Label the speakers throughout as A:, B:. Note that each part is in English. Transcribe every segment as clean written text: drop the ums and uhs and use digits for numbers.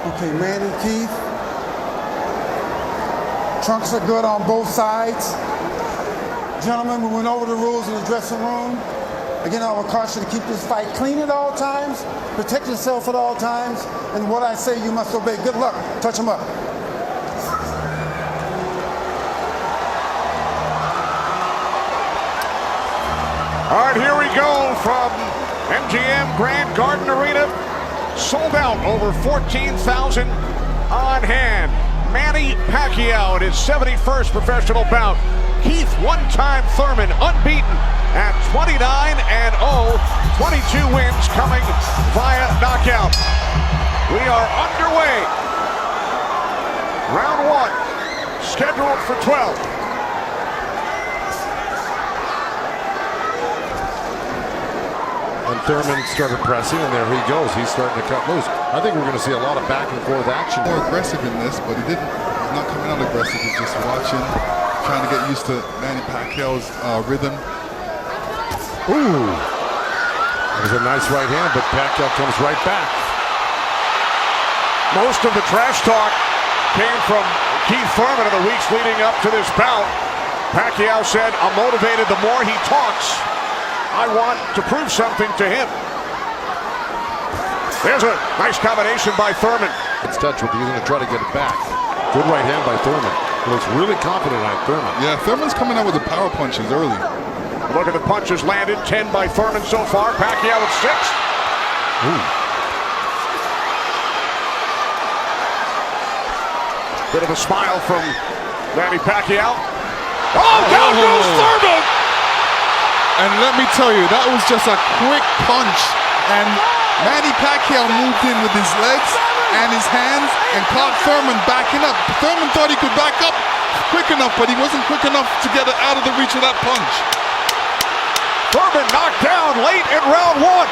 A: Okay, Manny, Keith. Trunks are good on both sides. Gentlemen, we went over the rules in the dressing room. Again, I would caution you to keep this fight clean at all times, protect yourself at all times, and what I say you must obey. Good luck. Touch them up.
B: All right, here we go from MGM Grand Garden Arena. Sold out, over 14,000 on hand. Manny Pacquiao in his 71st professional bout. Keith, one-time Thurman, unbeaten at 29-0, 22 wins coming via knockout. We are underway. Round one, scheduled for 12.
C: And Thurman started pressing, and there he goes. He's starting to cut loose. I think we're going to see a lot of back and forth action.
D: More aggressive in this, but he's not coming out aggressive. He's just watching, trying to get used to Manny Pacquiao's rhythm.
C: Ooh, that was a nice right hand, but Pacquiao comes right back.
B: Most of the trash talk came from Keith Thurman in the weeks leading up to this bout. Pacquiao said, "I'm motivated the more he talks. I want to prove something to him." There's a nice combination by Thurman.
C: It's touch with, he's going to try to get it back. Good right hand by Thurman. He looks really confident on Thurman.
D: Yeah, Thurman's coming out with the power punches early.
B: Look at the punches landed. 10 by Thurman so far. Pacquiao at 6.
C: Ooh.
B: Bit of a smile from Manny Pacquiao. Oh, down goes Thurman!
D: And let me tell you, that was just a quick punch. And Manny Pacquiao moved in with his legs and his hands and caught Thurman backing up. Thurman thought he could back up quick enough, but he wasn't quick enough to get it out of the reach of that punch.
B: Thurman knocked down late in round one.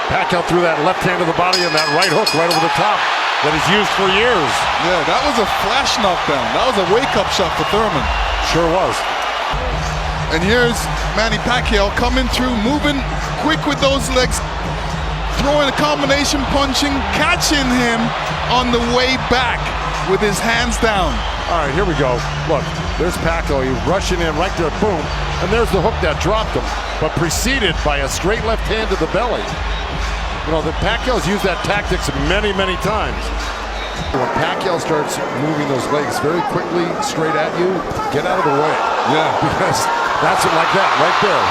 C: Pacquiao threw that left hand to the body and that right hook right over the top that he's used for years.
D: Yeah, that was a flash knockdown. That was a wake-up shot for Thurman.
C: Sure was.
D: And here's Manny Pacquiao coming through, moving quick with those legs, throwing a combination punching, catching him on the way back with his hands down.
C: All right, here we go. Look, there's Pacquiao. He's rushing in right there, boom. And there's the hook that dropped him, but preceded by a straight left hand to the belly. You know, the Pacquiao's used that tactics many, many times. When Pacquiao starts moving those legs very quickly straight at you, get out of the way.
D: Yeah.
C: Because that's it like that, right there.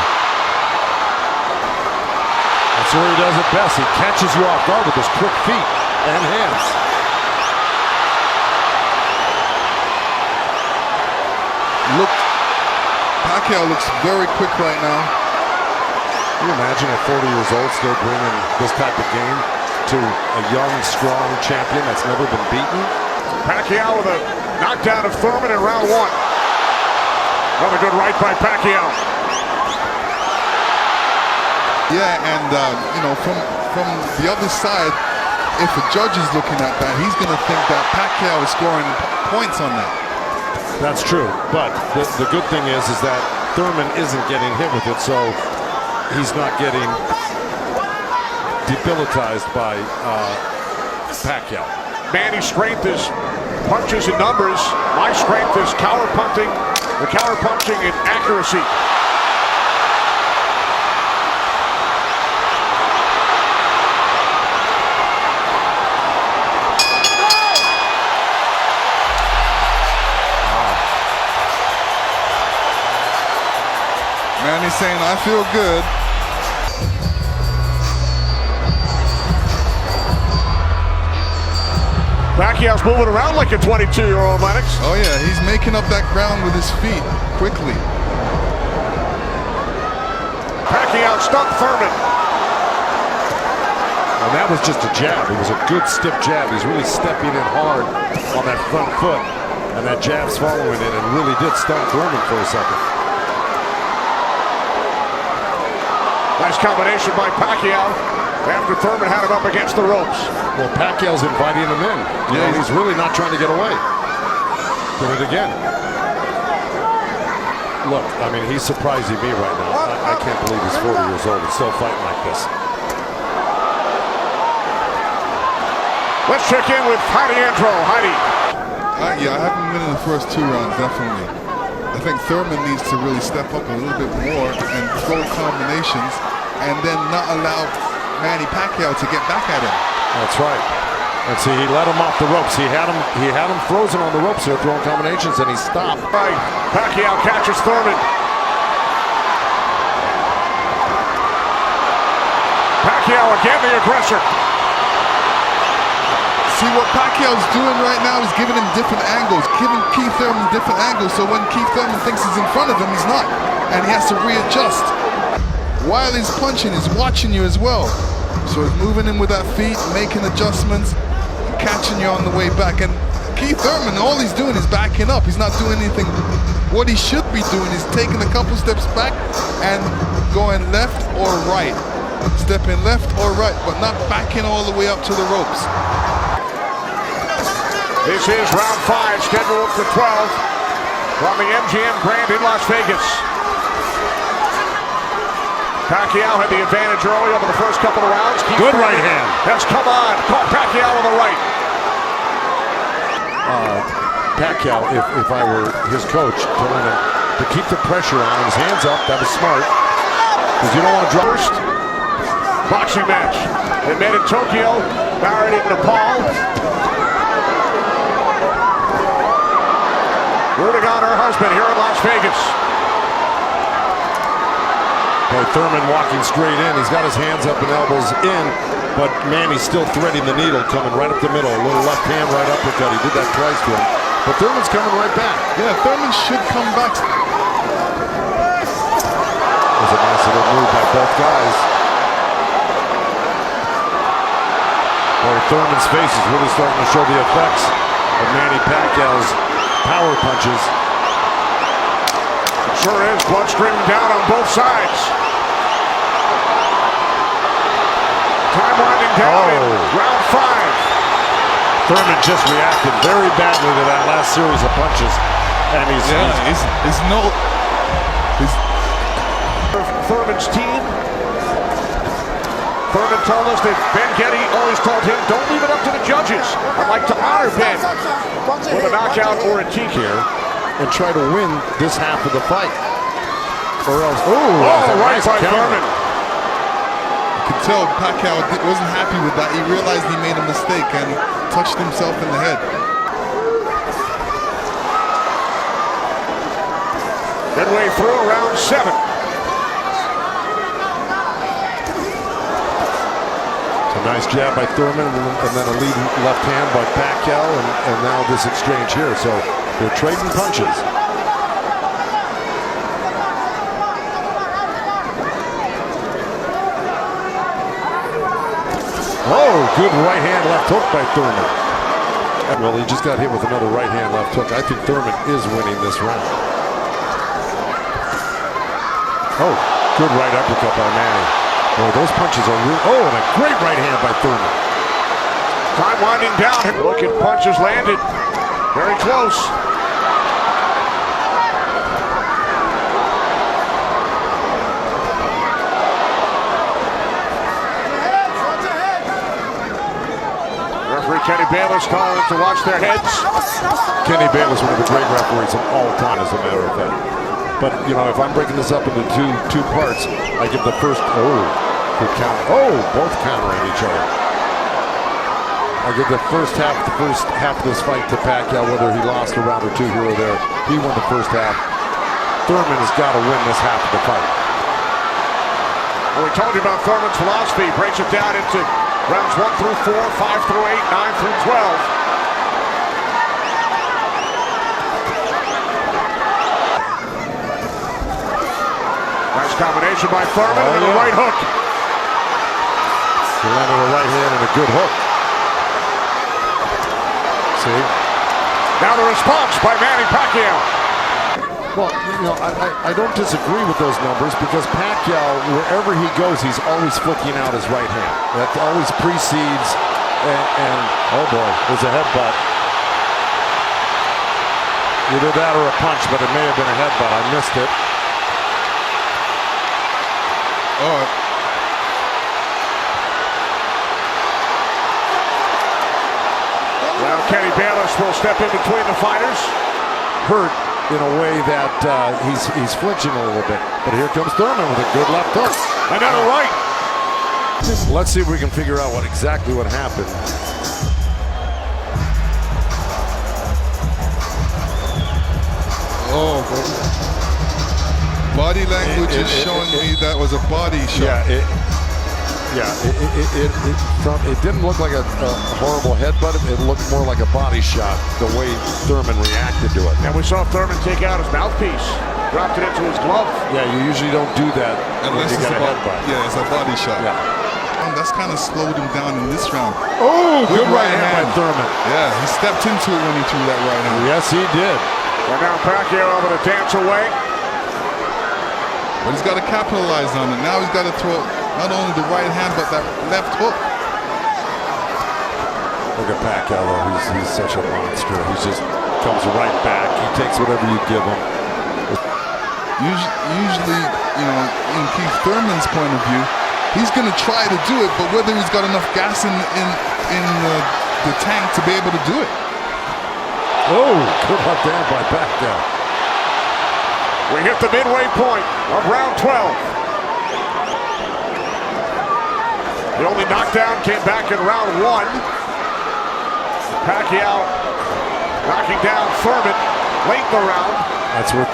C: That's where he does it best. He catches you off guard with his quick feet and hands.
D: Pacquiao looks very quick right now.
C: Can you imagine at 40 years old still bringing this type of game to a young, strong champion that's never been beaten?
B: Pacquiao with a knockdown of Thurman in round one. Another good right by Pacquiao.
D: Yeah, and you know, from the other side, if a judge is looking at that, he's going to think that Pacquiao is scoring points on that.
C: That's true, but the good thing is that Thurman isn't getting hit with it, so he's not getting debilitized by Pacquiao.
B: Manny's strength is punches and numbers. My strength is counter punching and accuracy.
D: Manny's saying, "I feel good."
B: Pacquiao's moving around like a 22-year-old, Lennox.
D: Oh yeah, he's making up that ground with his feet quickly.
B: Pacquiao stunned Thurman.
C: And that was just a jab. It was a good stiff jab. He's really stepping in hard on that front foot. And that jab's following it and really did stun Thurman for a second.
B: Nice combination by Pacquiao after Thurman had him up against the ropes.
C: Well, Pacquiao's inviting him in. Yeah, he's really not trying to get away. Did it again. Look, I mean, he's surprising me right now. I can't believe he's 40 years old and still fighting like this.
B: Let's check in with Heidi Andro. Heidi.
D: Yeah, I haven't been in the first 2 rounds, definitely. I think Thurman needs to really step up a little bit more and throw combinations and then not allow Manny Pacquiao to get back at him.
C: That's right. And see, he let him off the ropes. He had him frozen on the ropes here, throwing combinations, and he stopped.
B: Right. Pacquiao catches Thurman. Pacquiao again, the aggressor.
D: See, what Pacquiao's doing right now is giving him different angles, giving Keith Thurman different angles, so when Keith Thurman thinks he's in front of him, he's not. And he has to readjust. While he's punching, he's watching you as well. So he's moving in with that feet, making adjustments, catching you on the way back. And Keith Thurman, all he's doing is backing up. He's not doing anything. What he should be doing is taking a couple steps back and going left or right. Stepping left or right, but not backing all the way up to the ropes.
B: This is round 5, scheduled for 12 from the MGM Grand in Las Vegas. Pacquiao had the advantage early over the first couple of rounds.
C: Good right hand.
B: Has come on. Caught Pacquiao on the right.
C: Pacquiao, if I were his coach, telling him to keep the pressure on, his hands up, that was smart. Because you don't want to drop.
B: First boxing match. They met in Tokyo, married in Nepal. Rooting on her husband here in Las Vegas.
C: Boy, Thurman walking straight in. He's got his hands up and elbows in, but Manny's still threading the needle, coming right up the middle. A little left hand, right uppercut. He did that twice to him. But Thurman's coming right back.
D: Yeah, Thurman should come back.
C: It was a nice little move by both guys. Boy, Thurman's face is really starting to show the effects of Manny Pacquiao's power punches.
B: Sure is. Blood streaming down on both sides. Time winding down in round 5.
C: Thurman just reacted very badly to that last series of punches. And he's
B: Thurman's team. Thurman told us that Ben Getty always told him, don't leave it up to the judges. I'd like to honor Ben with a knockout or a TKO
C: here and try to win this half of the fight. Or else,
B: right by Thurman.
D: You could tell Pacquiao wasn't happy with that. He realized he made a mistake and he touched himself in the head.
B: Midway through round 7.
C: A nice jab by Thurman, and then a lead left hand by Pacquiao, and now this exchange here. So they're trading punches. Oh, good right hand left hook by Thurman. Well, he just got hit with another right hand left hook. I think Thurman is winning this round. Oh, good right uppercut by Manny. Boy, those punches are real. Oh, and a great right hand by Thurman.
B: Time winding down. Look at punches landed. Very close. Referee Kenny Bayless calling to watch their heads.
C: Kenny Bayless, one of the great referees of all time, as a matter of fact. But, you know, if I'm breaking this up into two parts, I give the first, good count. Oh, both countering each other. I give the first half of this fight to Pacquiao, whether he lost a round or two here or there. He won the first half. Thurman has got to win this half of the fight.
B: Well, we told you about Thurman's philosophy. He breaks it down into rounds 1 through 4, 5 through 8, 9 through 12. Nice combination by Thurman and a right hook.
C: He landed a right hand and a good hook. See?
B: Now the response by Manny Pacquiao.
C: Well, you know, I don't disagree with those numbers because Pacquiao, wherever he goes, he's always flicking out his right hand. That always precedes, and oh boy, there's a headbutt. Either that or a punch, but it may have been a headbutt. I missed it.
B: Kenny Bayless will step in between the fighters.
C: Hurt in a way that he's flinching a little bit. But here comes Thurman with a good left hook.
B: Another right.
C: Let's see if we can figure out exactly what happened.
D: Oh, body language is showing me that was a body shot.
C: It didn't look like a horrible headbutt. It looked more like a body shot, the way Thurman reacted to it.
B: And we saw Thurman take out his mouthpiece, dropped it into his glove.
C: Yeah, you usually don't do that unless you got a headbutt.
D: Yeah, it's a body shot.
C: Yeah.
D: That's kind of slowed him down in this round.
C: Oh, good right hand by
D: hand.
C: Thurman.
D: Yeah, he stepped into it when he threw that right hand.
C: Yes, he did.
B: Well, now Pacquiao able to dance away.
D: But he's got to capitalize on it. Now he's got to throw not only the right hand, but that left hook.
C: Look at Pacquiao, though. He's such a monster. He just comes right back. He takes whatever you give him.
D: Usually, you know, in Keith Thurman's point of view, he's going to try to do it, but whether he's got enough gas in the tank to be able to do it.
C: Oh, good left hand by Pacquiao.
B: We hit the midway point of round 12. The only knockdown came back in round 1. Pacquiao knocking down Thurman late in the round.
C: That's what.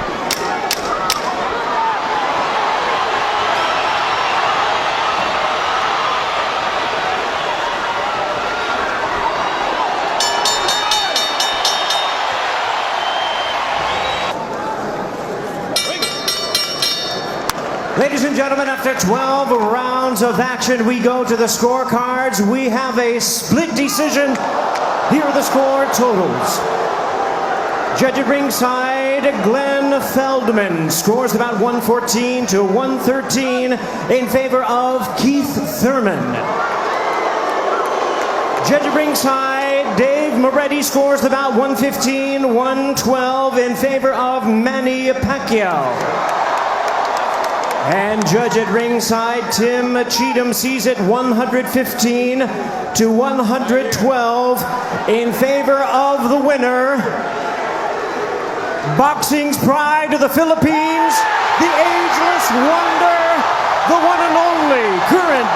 E: Ladies and gentlemen, after 12 rounds of action, we go to the scorecards. We have a split decision. Here are the score totals. Judge at ringside, Glenn Feldman scores about 114 to 113 in favor of Keith Thurman. Judge at ringside, Dave Moretti scores about 115, 112 in favor of Manny Pacquiao. And judge at ringside, Tim Cheatham sees it 115 to 112 in favor of the winner. Boxing's pride of the Philippines, the ageless wonder, the one and only current